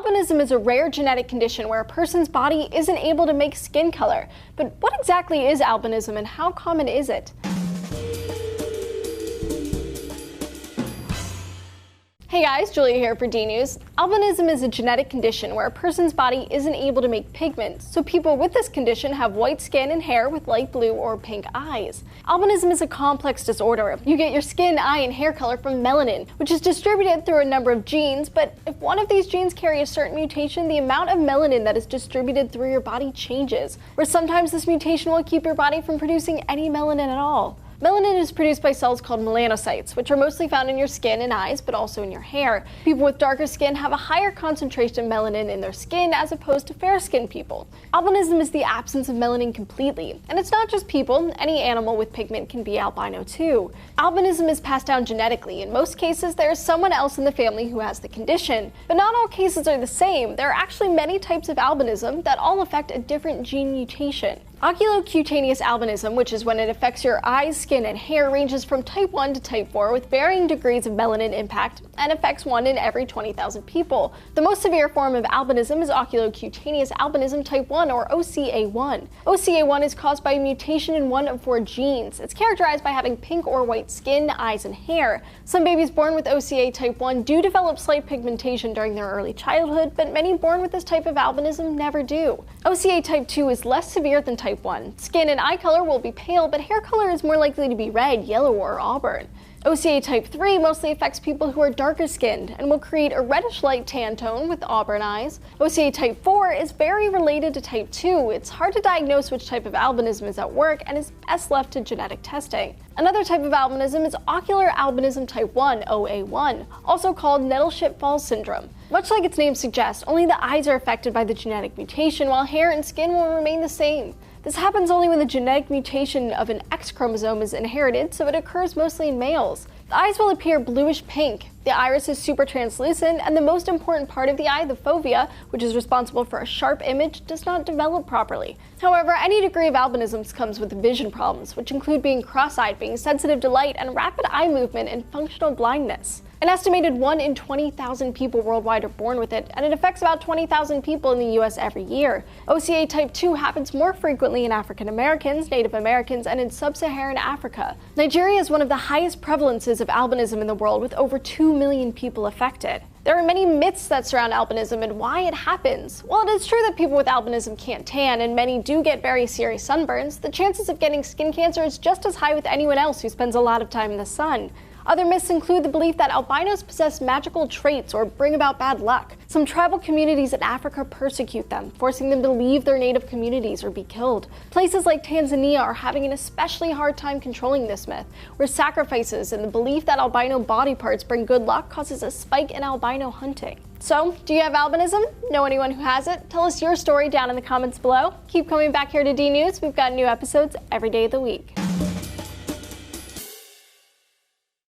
Albinism is a rare genetic condition where a person's body isn't able to make skin color. But what exactly is albinism and how common is it? Hey guys, Julia here for D-News. Albinism is a genetic condition where a person's body isn't able to make pigments, so people with this condition have white skin and hair with light blue or pink eyes. Albinism is a complex disorder. You get your skin, eye, and hair color from melanin, which is distributed through a number of genes, but if one of these genes carry a certain mutation, the amount of melanin that is distributed through your body changes, where sometimes this mutation will keep your body from producing any melanin at all. Melanin is produced by cells called melanocytes, which are mostly found in your skin and eyes, but also in your hair. People with darker skin have a higher concentration of melanin in their skin as opposed to fair-skinned people. Albinism is the absence of melanin completely, and it's not just people. Any animal with pigment can be albino too. Albinism is passed down genetically. In most cases, there is someone else in the family who has the condition. But not all cases are the same. There are actually many types of albinism that all affect a different gene mutation. Oculocutaneous albinism, which is when it affects your eyes, skin, and hair, ranges from type 1 to type 4 with varying degrees of melanin impact and affects 1 in every 20,000 people. The most severe form of albinism is oculocutaneous albinism type 1, or OCA1. OCA1 is caused by a mutation in one of 4 genes. It's characterized by having pink or white skin, eyes, and hair. Some babies born with OCA type 1 do develop slight pigmentation during their early childhood, but many born with this type of albinism never do. OCA type 2 is less severe than type 1. Skin and eye color will be pale, but hair color is more likely to be red, yellow, or auburn. OCA type 3 mostly affects people who are darker skinned and will create a reddish light tan tone with auburn eyes. OCA type 4 is very related to type 2. It's hard to diagnose which type of albinism is at work and is best left to genetic testing. Another type of albinism is ocular albinism type 1, OA1, also called Nettleship-Falls syndrome. Much like its name suggests, only the eyes are affected by the genetic mutation, while hair and skin will remain the same. This happens only when the genetic mutation of an X chromosome is inherited, so it occurs mostly in males. The eyes will appear bluish pink. The iris is super translucent, and the most important part of the eye, the fovea, which is responsible for a sharp image, does not develop properly. However, any degree of albinism comes with vision problems, which include being cross-eyed, being sensitive to light, and rapid eye movement and functional blindness. An estimated 1 in 20,000 people worldwide are born with it, and it affects about 20,000 people in the US every year. OCA type 2 happens more frequently in African Americans, Native Americans, and in sub-Saharan Africa. Nigeria is one of the highest prevalences of albinism in the world, with over 2 million people affected. There are many myths that surround albinism and why it happens. While it is true that people with albinism can't tan, and many do get very serious sunburns, the chances of getting skin cancer is just as high with anyone else who spends a lot of time in the sun. Other myths include the belief that albinos possess magical traits or bring about bad luck. Some tribal communities in Africa persecute them, forcing them to leave their native communities or be killed. Places like Tanzania are having an especially hard time controlling this myth, where sacrifices and the belief that albino body parts bring good luck causes a spike in albino hunting. So, do you have albinism? Know anyone who has it? Tell us your story down in the comments below. Keep coming back here to D-News. We've got new episodes every day of the week.